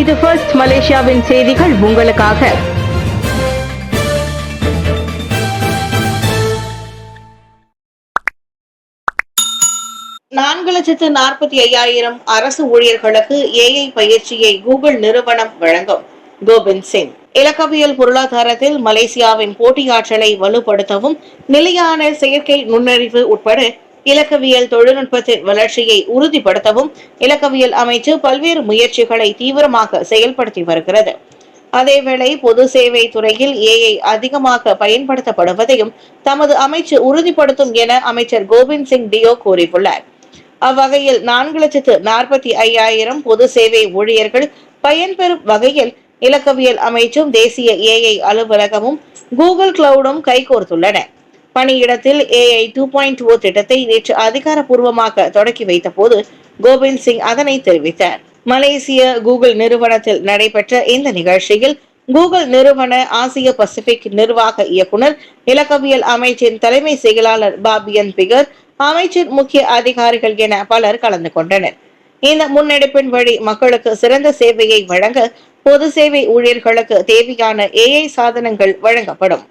இது ஃபர்ஸ்ட் மலேசியாவின் செய்திகள் உங்களுக்காக. $4,45,000 அரசு ஊழியர்களுக்கு AI பயிற்சியை கூகுள் நிறுவனம் வழங்கும். கோபிந்த் சிங். இலக்கவியல் பொருளாதாரத்தில் மலேசியாவின் போட்டியாற்றலை வலுப்படுத்தவும் நிலையான செயற்கை நுண்ணறிவு உட்பட இலக்கவியல் தொழில்நுட்பத்தின் வளர்ச்சியை உறுதிப்படுத்தவும் இலக்கவியல் அமைச்சு பல்வேறு முயற்சிகளை தீவிரமாக செயல்படுத்தி வருகிறது. அதேவேளை பொது சேவை துறையில் AI அதிகமாக பயன்படுத்தப்படுவதையும் தமது அமைச்சு உறுதிப்படுத்தும் என அமைச்சர் கோபிந்த் சிங் டியோ கூறியுள்ளார். அவ்வகையில் 4,45,000 பொது சேவை ஊழியர்கள் பயன்பெறும் வகையில் இலக்கவியல் அமைச்சும் தேசிய AI அலுவலகமும் கூகுள் கிளவுடும் கைகோர்த்துள்ளன. பணியிடத்தில் AI 2.0 திட்டத்தை நேற்று அதிகாரப்பூர்வமாக தொடக்கி வைத்த போது கோபிந்த் சிங் அதனை தெரிவித்தார். மலேசிய கூகுள் நிறுவனத்தில் நடைபெற்ற இந்த நிகழ்ச்சியில் கூகுள் நிறுவன ஆசிய பசிபிக் நிர்வாக இயக்குனர், இலக்கவியல் அமைச்சின் தலைமை செயலாளர் பாபியன் பிகர், அமைச்சின் முக்கிய அதிகாரிகள் என பலர் கலந்து கொண்டனர். இந்த முன்னெடுப்பின் வழி மக்களுக்கு சிறந்த சேவையை வழங்க பொது சேவை ஊழியர்களுக்கு தேவையான AI சாதனங்கள் வழங்கப்படும்.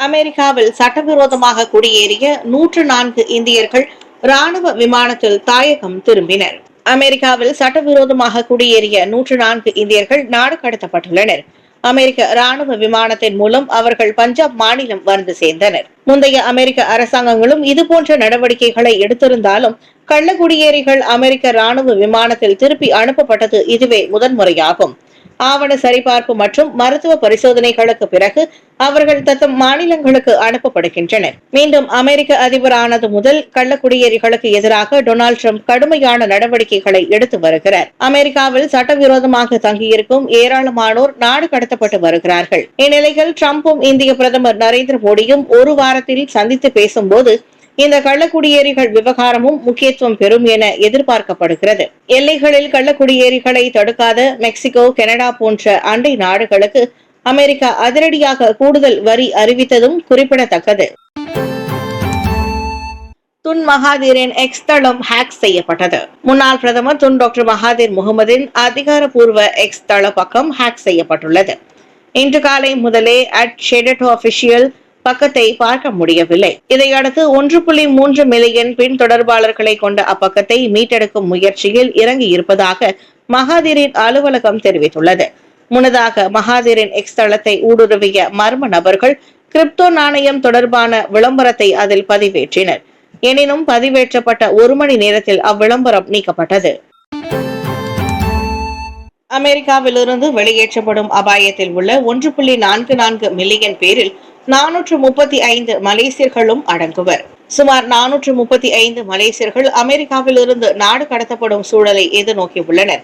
அமெரிக்காவில் சட்டவிரோதமாக குடியேறிய 104 இந்தியர்கள் ராணுவ விமானத்தில் தாயகம் திரும்பினர். அமெரிக்காவில் சட்டவிரோதமாக குடியேறிய 104 இந்தியர்கள் நாடு கடத்தப்பட்டுள்ளனர். அமெரிக்க ராணுவ விமானத்தின் மூலம் அவர்கள் பஞ்சாப் மாநிலம் வந்து சேர்ந்தனர். முந்தைய அமெரிக்க அரசாங்கங்களும் இதுபோன்ற நடவடிக்கைகளை எடுத்திருந்தாலும் கள்ளக்குடியேறிகள் அமெரிக்க ராணுவ விமானத்தில் திருப்பி அனுப்பப்பட்டது இதுவே முதன்முறையாகும். ஆவண சரிபார்ப்பு மற்றும் மருத்துவ பரிசோதனைகளுக்கு பிறகு அவர்கள் தத்தம் மாநிலங்களுக்கு அனுப்பப்படுகின்றனர். மீண்டும் அமெரிக்க அதிபரானது முதல் கள்ளக்குடியேறிகளுக்கு எதிராக டொனால்டு டிரம்ப் கடுமையான நடவடிக்கைகளை எடுத்து வருகிறார். அமெரிக்காவில் சட்டவிரோதமாக தங்கியிருக்கும் ஏராளமானோர் நாடு கடத்தப்பட்டு வருகிறார்கள். இந்நிலையில் டிரம்பும் இந்திய பிரதமர் நரேந்திர மோடியும் ஒரு வாரத்தில் சந்தித்து பேசும்போது இந்த கள்ளக்குடியேறிகள் விவகாரமும் முக்கியத்துவம் பெறும் என எதிர்பார்க்கப்படுகிறது. எல்லைகளில் கள்ளக்குடியேறிகளை தடுக்காத மெக்சிகோ, கனடா போன்ற அண்டை நாடுகளுக்கு அமெரிக்கா அதிரடியாக கூடுதல் வரி அறிவித்ததும் குறிப்பிடத்தக்கது. துன் மகாதீரின் எக்ஸ் தளம் ஹேக் செய்யப்பட்டது. முன்னாள் பிரதமர் துன் டாக்டர் மகாதீர் முகமதின் அதிகாரப்பூர்வ எக்ஸ் தள பக்கம் ஹேக் செய்யப்பட்டுள்ளது. இன்று காலை முதலே @ஷெடட்டோஅபிஷியல் பக்கத்தை பார்க்க முடியவில்லை. இதையடுத்து 1.3 மில்லியன் பின் தொடர்பாளர்களை கொண்ட அப்பக்கத்தை மீட்டெடுக்கும் முயற்சியில் இறங்கி இருப்பதாக மகாதீரின் அலுவலகம் தெரிவித்துள்ளது. முன்னதாக மகாதீரின் எக்ஸ் தளத்தை ஊடுருவிய மர்ம நபர்கள் கிரிப்டோ நாணயம் தொடர்பான விளம்பரத்தை அதில் பதிவேற்றினர். எனினும் பதிவேற்றப்பட்ட 1 மணி நேரத்தில் அவ்விளம்பரம் நீக்கப்பட்டது. அமெரிக்காவிலிருந்து வெளியேற்றப்படும் அபாயத்தில் உள்ள 1.44 மில்லியன் பேரில் 435 மலேசியர்களும் அடங்குவர். சுமார் 435 மலேசியர்கள் அமெரிக்காவிலிருந்து நாடு கடத்தப்படும் சூழலை எதிர்நோக்கியுள்ளனர்.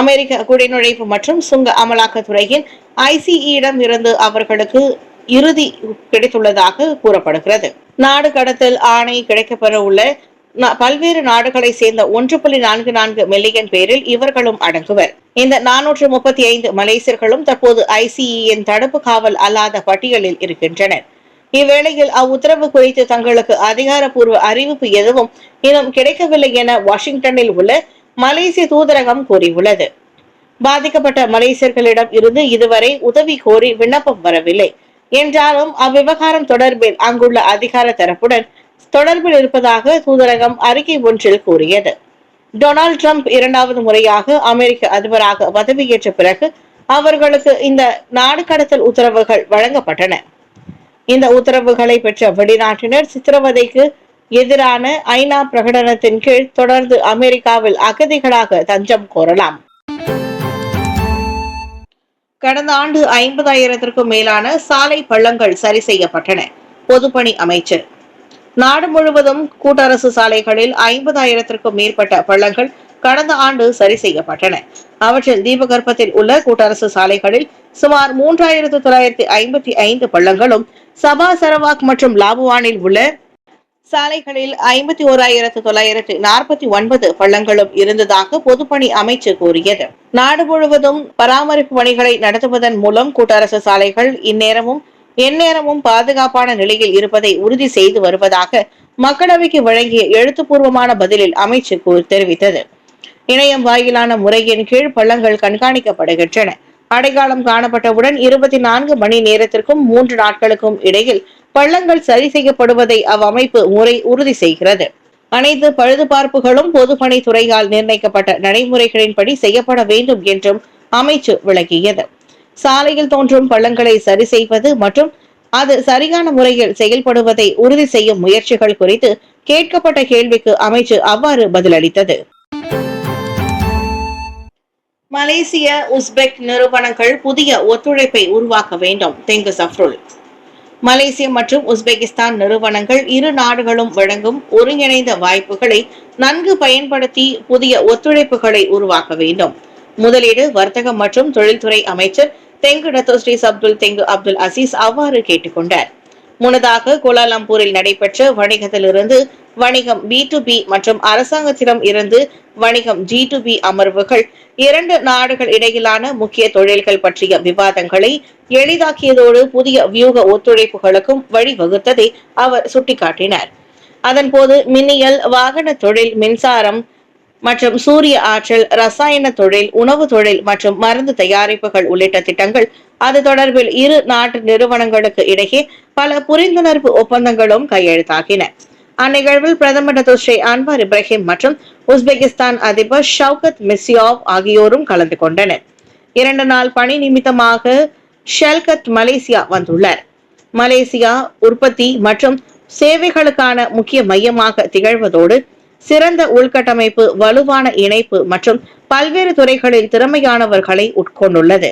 அமெரிக்க குடிநுழைவு மற்றும் சுங்க அமலாக்கத்துறையின் ICE-இடம் இருந்து அவர்களுக்கு இறுதி கிடைத்துள்ளதாக கூறப்படுகிறது. நாடு கடத்தல் ஆணை கிடைக்கப்பெற உள்ள பல்வேறு நாடுகளை சேர்ந்த 1.44 மில்லியன் பேரில் இவர்களும் அடங்குவர். இந்த 435 மலேசியர்களும் தற்போது ICE-யின் தடுப்பு காவல் அல்லாத பட்டியலில் இருக்கின்றனர். இவ்வேளையில் அவ்வுத்தரவு குறித்து தங்களுக்கு அதிகாரப்பூர்வ அறிவிப்பு எதுவும் இன்னும் கிடைக்கவில்லை என வாஷிங்டனில் உள்ள மலேசிய தூதரகம் கூறியுள்ளது. பாதிக்கப்பட்ட மலேசியர்களிடம் இருந்து இதுவரை உதவி கோரி விண்ணப்பம் வரவில்லை என்றாலும் அவ்விவகாரம் தொடர்பில் அங்குள்ள அதிகார தரப்புடன் தொடர்பில் இருப்பதாக தூதரகம் அறிக்கை ஒன்றில் கூறியது. டொனால்டு டிரம்ப் 2வது முறையாக அமெரிக்க அதிபராக பதவியேற்ற பிறகு அவர்களுக்கு இந்த நாடு கடத்தல் உத்தரவுகள் வழங்கப்பட்டன. இந்த உத்தரவுகளை பெற்ற வெளிநாட்டினர் சித்திரவதைக்கு எதிரான ஐநா பிரகடனத்தின் கீழ் தொடர்ந்து அமெரிக்காவில் அகதிகளாக தஞ்சம் கோரலாம். கடந்த ஆண்டு 50,000க்கும் மேலான சாலை பள்ளங்கள் சரி செய்யப்பட்டன. பொதுப்பணி அமைச்சர். நாடு முழுவதும் கூட்டரசு சாலைகளில் 50,000க்கும் மேற்பட்ட பள்ளங்கள் கடந்த ஆண்டு சரி செய்யப்பட்டன. அவற்றில் தீபகற்பத்தில் உள்ள கூட்டரசு சாலைகளில் சுமார் 3,955 பள்ளங்களும், சபா சரவாக் மற்றும் லாபுவானில் உள்ள சாலைகளில் 51,949 பள்ளங்களும் இருந்ததாக பொதுப்பணி அமைச்சு கூறியது. நாடு முழுவதும் பராமரிப்பு பணிகளை நடத்துவதன் மூலம் கூட்டரசு சாலைகள் எந்நேரமும் பாதுகாப்பான நிலையில் இருப்பதை உறுதி செய்து வருவதாக மக்களவைக்கு வழங்கிய எழுத்துப்பூர்வமான பதிலில் அமைச்சு தெரிவித்தது. இணையம் வாயிலான முறையின் கீழ் பள்ளங்கள் கண்காணிக்கப்படுகின்றன. அடையாளம் காணப்பட்டவுடன் 24 மணி நேரத்திற்கும் 3 நாட்களுக்கும் இடையில் பள்ளங்கள் சரி செய்யப்படுவதை அவ்வமைப்பு முறை உறுதி செய்கிறது. அனைத்து பழுதுபார்ப்புகளும் பொதுப்பணித்துறையால் நிர்ணயிக்கப்பட்ட நடைமுறைகளின்படி செய்யப்பட வேண்டும் என்றும் அமைச்சு விளக்கியது. சாலையில் தோன்றும் பள்ளங்களை சரி செய்வது மற்றும் அது சரியான முறையில் செயல்படுவதை உறுதி செய்யும் முயற்சிகள் குறித்து கேட்கப்பட்ட கேள்விக்கு அமைச்சு அவ்வாறு பதிலளித்தது. மலேசிய உஸ்பெக் நிறுவனங்கள் புதிய ஒத்துழைப்பை உருவாக்க வேண்டும். தெங்கு சஃப்ருல். மலேசிய மற்றும் உஸ்பெகிஸ்தான் நிறுவனங்கள் இரு நாடுகளும் வழங்கும் ஒருங்கிணைந்த வாய்ப்புகளை நன்கு பயன்படுத்தி புதிய ஒத்துழைப்புகளை உருவாக்க வேண்டும். முதலீடு, வர்த்தகம் மற்றும் தொழில்துறை அமைச்சர் தெங்கு டத்தோஸ்ரீ அப்துல் தெங்கு அப்துல் அசீஸ் அவ்வாறு கேட்டுக்கொண்டார். முன்னதாக கோலாலம்பூரில் நடைபெற்ற வணிகத்திலிருந்து வணிகம் B2B மற்றும் அரசாங்கத்திடம் இருந்து வணிகம் G2B அமர்வுகள் இரண்டு நாடுகள் இடையிலான முக்கிய தொழில்கள் பற்றிய விவாதங்களை எளிதாக்கியதோடு புதிய வியூக ஒத்துழைப்புகளுக்கும் வழிவகுத்ததை அவர் சுட்டிக்காட்டினார். அதன்போது மின்னியல், வாகன தொழில், மின்சாரம் மற்றும் சூரிய ஆற்றல், ரசாயன தொழில், உணவு தொழில் மற்றும் மருந்து தயாரிப்புகள் உள்ளிட்ட திட்டங்கள் அது தொடர்பில் இரு நாட்டு நிறுவனங்களுக்கு இடையே பல புரிந்துணர்வு ஒப்பந்தங்களும் கையெழுத்தாகின. அந்நிகழ்வில் பிரதமர் டத்தோஸ்ரீ அன்வார் இப்ராஹிம் மற்றும் உஸ்பெகிஸ்தான் அதிபர் ஷவுகத் மிர்சியோவ் ஆகியோரும் கலந்து கொண்டனர். 2 நாள் பணி நிமித்தமாக ஷெல்கத் மலேசியா வந்துள்ளார். மலேசியா உற்பத்தி மற்றும் சேவைகளுக்கான முக்கிய மையமாக திகழ்வதோடு சிறந்த உள்கட்டமைப்பு, வலுவான இணைப்பு மற்றும் பல்வேறு துறைகளில் திறமையானவர்களை உட்கொண்டுள்ளது.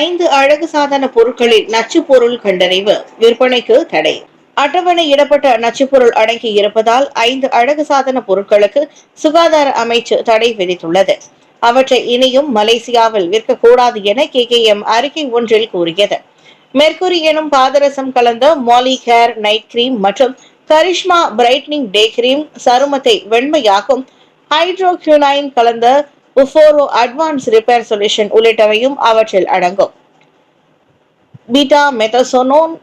5 அழகு சாதன பொருட்களில் நச்சு பொருள் கண்டறிவு, விற்பனைக்கு தடை. அட்டவணையிடப்பட்ட நச்சுப்பொருள் அடங்கி இருப்பதால் 5 அழகு சாதன பொருட்களுக்கு சுகாதார அமைச்சு தடை விதித்துள்ளது. அவற்றை இனியும் மலேசியாவில் விற்கக்கூடாது என KKM அறிக்கை ஒன்றில் கூறியது. மெர்க்குரி எனும் பாதரசம் கலந்த மாலி கேர் நைட் கிரீம் மற்றும் கரிஷ்மா பிரைட்னிங் டே கிரீம் சருமத்தை வெண்மையாக்கும் ஹைட்ரோக்யூனைன் கலந்த உஃபோரோ அட்வான்ஸ் ரிப்பேர் சொல்யூஷன் உள்ளிட்டவையும் அவற்றில் அடங்கும். பீட்டா மெத்தசோனோன்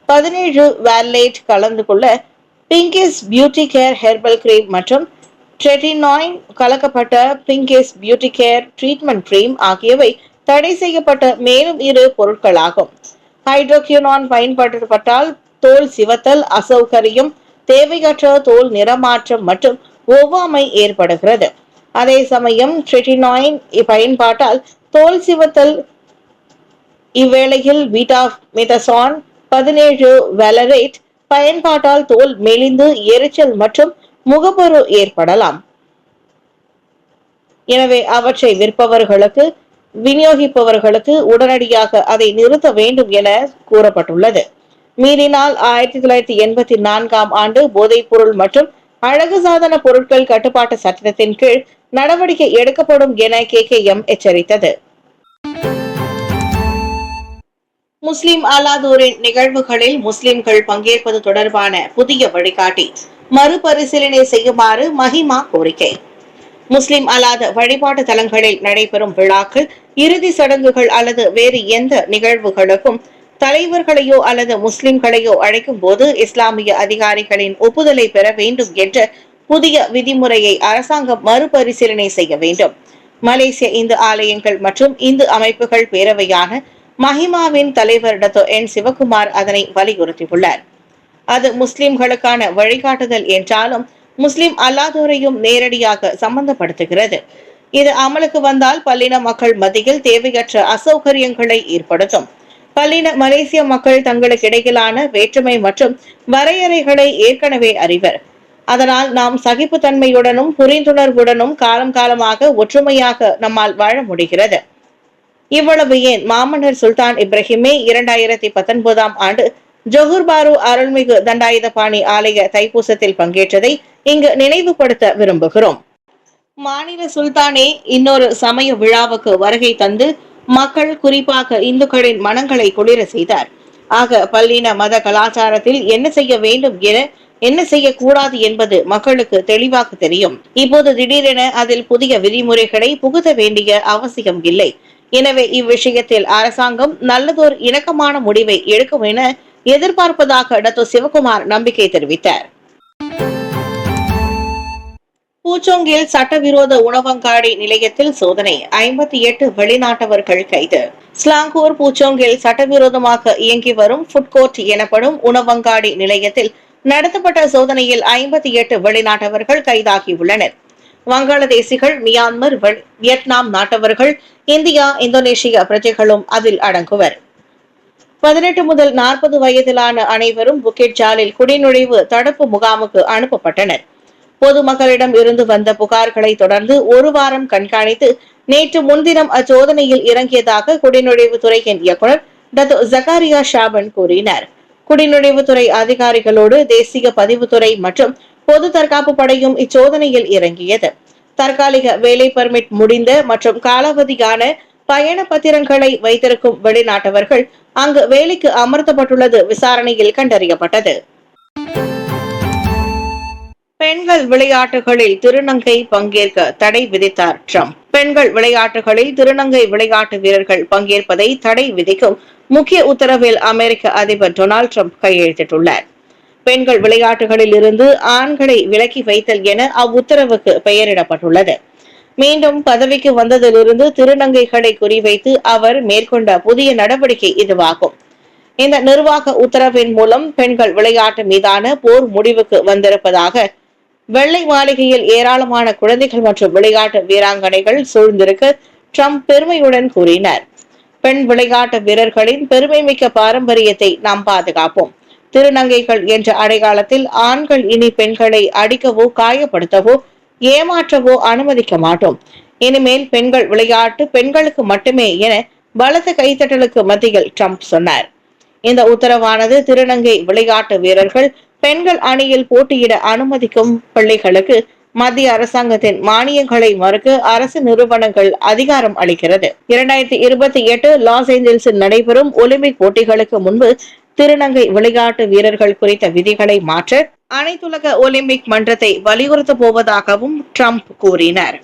17 வேலேட் கலந்து கொள்ள Pinky's beauty care herbal cream மற்றும் ட்ரெட்டினாயின் கலக்கப்பட்ட Pinky's beauty care treatment cream ஆகியவை தடை செய்யப்பட்ட மேலும் 2 பொருட்களாகும். ஹைட்ரோக்யூனான் பயன்படுத்தப்பட்டால் தோல் சிவத்தல், அசௌகரியம், தேவையற்ற தோல் நிறமாற்றம் மற்றும் ஒவ்வாமை ஏற்படுகிறது. அதே சமயம் ட்ரெட்டினாயின் பயன்பாட்டால் தோல் சிவத்தல். இவ்வேளையில் பீட்டா மெத்தசான் 17 வேலரேட் பயன்பாட்டால் தோல் மெலிந்து எரிச்சல் மற்றும் முகப்பரு ஏற்படலாம். எனவே அவற்றை விற்பவர்களுக்கு, விநியோகிப்பவர்களுக்கு உடனடியாக அதை நிறுத்த வேண்டும் என கூறப்பட்டுள்ளது. மீறினால் 1984ஆம் ஆண்டு போதைப் பொருள் மற்றும் அழகு சாதன பொருட்கள் கட்டுப்பாட்டு சட்டத்தின் கீழ் நடவடிக்கை எடுக்கப்படும் என KKM எச்சரித்தது. முஸ்லிம் அல்லாதோரின் நிகழ்வுகளில் முஸ்லிம்கள் பங்கேற்பது தொடர்பான புதிய வழிகாட்டி மறுபரிசீலனை செய்யுமாறு மஹிமா கோரிக்கை. முஸ்லிம் அல்லாத வழிபாட்டு தலங்களில் நடைபெறும் விழாக்கள், இறுதி சடங்குகள் அல்லது வேறு எந்த நிகழ்வுகளுக்கும் தலைவர்களையோ அல்லது முஸ்லிம்களையோ அழைக்கும் போது இஸ்லாமிய அதிகாரிகளின் ஒப்புதலை பெற வேண்டும் என்ற புதிய விதிமுறையை அரசாங்கம் மறுபரிசீலனை செய்ய வேண்டும். மலேசிய இந்து ஆலயங்கள் மற்றும் இந்து அமைப்புகள் பேரவையான மஹிமாவின் தலைவர் டத்தோ என் சிவகுமார் அதனை வலியுறுத்தியுள்ளார். அது முஸ்லிம்களுக்கான வழிகாட்டுதல் என்றாலும் முஸ்லிம் அல்லாதோரையும் நேரடியாக சம்பந்தப்படுத்துகிறது. இது அமலுக்கு வந்தால் பல்லின மக்கள் மத்தியில் தேவையற்ற அசௌகரியங்களை ஏற்படுத்தும். பல்லின மலேசிய மக்கள் தங்களுக்கு இடையிலான வேற்றுமை மற்றும் வரையறைகளை ஏற்கனவே அறிவர். அதனால் நாம் சகிப்புத்தன்மையுடனும் புரிந்துணர்வுடனும் காலம் காலமாக ஒற்றுமையாக நம்மால் வாழ முடிகிறது. இவ்வளவு ஏன், மாமன்னர் சுல்தான் இப்ராஹிமே 2019ஆம் ஆண்டு ஜொஹூர் பாரு அருள்மிகு தண்டாயுதபாணி ஆலய தைப்பூசத்தில் பங்கேற்றதை இங்கு நினைவுபடுத்த விரும்புகிறோம். மாநில சுல்தானே இன்னொரு சமய விழாவுக்கு வருகை தந்து மக்கள், குறிப்பாக இந்துக்களின் மனங்களை குளிர செய்தார். ஆக பல்லின மத கலாச்சாரத்தில் என்ன செய்ய வேண்டும் என, என்ன செய்யக்கூடாது என்பது மக்களுக்கு தெளிவாக தெரியும். இப்போது திடீரென அதில் புதிய விதிமுறைகளை புகுத்த வேண்டிய அவசியம் இல்லை. எனவே இவ்விஷயத்தில் அரசாங்கம் நல்லதொரு இணக்கமான முடிவை எடுக்கும் என எதிர்பார்ப்பதாக டத்தோ சிவகுமார் நம்பிக்கை தெரிவித்தார். பூச்சோங்கில் சட்டவிரோத உணவங்காடி நிலையத்தில் சோதனை 58 வெளிநாட்டவர்கள் கைது. ஸ்லாங்கூர் பூச்சோங்கில் சட்டவிரோதமாக இயங்கி வரும் புட்கோர்ட் எனப்படும் உணவங்காடி நிலையத்தில் நடத்தப்பட்ட சோதனையில் 58 வெளிநாட்டவர்கள் கைதாகியுள்ளனர். வங்காளதேசிகள், மியான்மர், வியட்நாம் நாட்டவர்கள், இந்தியா, இந்தோனேஷிய பிரஜைகளும் அதில் அடங்குவர். 18 முதல் 40 வயதிலான அனைவரும் புக்கெட் ஜாலில் குடிநுழைவு தடுப்பு முகாமுக்கு அனுப்பப்பட்டனர். பொதுமக்களிடம் இருந்து வந்த புகார்களை தொடர்ந்து ஒரு வாரம் கண்காணித்து நேற்று முன்தினம் அச்சோதனையில் இறங்கியதாக குடிநுழைவுத்துறையின் இயக்குநர் டத்து ஜக்காரியா ஷாபன் கூறினார். குடிநுழைவுத்துறை அதிகாரிகளோடு தேசிய பதிவுத்துறை மற்றும் பொது தற்காப்பு படையும் இச்சோதனையில் இறங்கியது. தற்காலிக வேலை பர்மிட் முடிந்த மற்றும் காலாவதியான பயண பத்திரங்களை வைத்திருக்கும் வெளிநாட்டவர்கள் அங்கு வேலைக்கு அமர்த்தப்பட்டுள்ளது விசாரணையில் கண்டறியப்பட்டது. பெண்கள் விளையாட்டுகளில் திருநங்கை பங்கேற்க தடை விதித்தார் ட்ரம்ப். பெண்கள் விளையாட்டுகளில் திருநங்கை விளையாட்டு வீரர்கள் பங்கேற்பதை தடை விதிக்கும் முக்கிய உத்தரவில் அமெரிக்க அதிபர் டொனால்டு ட்ரம்ப் கையெழுத்திட்டுள்ளார். பெண்கள் விளையாட்டுகளில் இருந்து ஆண்களை விலக்கி வைத்தல் என அவ்வுத்தரவுக்கு பெயரிடப்பட்டுள்ளது. மீண்டும் பதவிக்கு வந்ததிலிருந்து திருநங்கைகளை குறிவைத்து அவர் மேற்கொண்ட புதிய நடவடிக்கை இதுவாகும். இந்த நிர்வாக உத்தரவின் மூலம் பெண்கள் விளையாட்டு மீதான போர் முடிவுக்கு வந்திருப்பதாக வெள்ளை மாளிகையில் ஏராளமான குழந்தைகள் மற்றும் விளையாட்டு வீராங்கனைகள் சூழ்ந்திருக்க ட்ரம்ப் பெருமையுடன் கூறினார். பெண் விளையாட்டு வீரர்களின் பெருமைமிக்க பாரம்பரியத்தை நாம் பாதுகாப்போம். திருநங்கைகள் என்ற அடையாளத்தில் ஆண்கள் இனி பெண்களை அடிக்கவோ காயப்படுத்தவோ ஏமாற்றவோ அனுமதிக்க மாட்டோம். இனிமேல் பெண்கள் விளையாட்டு பெண்களுக்கு மட்டுமே என பலத்த கைத்தட்டலுக்கு மத்தியில் ட்ரம்ப் சொன்னார். இந்த உத்தரவானது திருநங்கை விளையாட்டு வீரர்கள் பெண்கள் அணியில் போட்டியிட அனுமதிக்கும் பள்ளிகளுக்கு மத்திய அரசாங்கத்தின் மானியங்களை மறுக்க அரசு நிறுவனங்கள் அதிகாரம் அளிக்கிறது. 2028 லாஸ் ஏஞ்சல்ஸில் நடைபெறும் ஒலிம்பிக் போட்டிகளுக்கு முன்பு திருநங்கை விளையாட்டு வீரர்கள் குறித்த விதிகளை மாற்ற அனைத்துலக ஒலிம்பிக் மன்றத்தை வலியுறுத்தப் போவதாகவும் ட்ரம்ப் கூறினார்.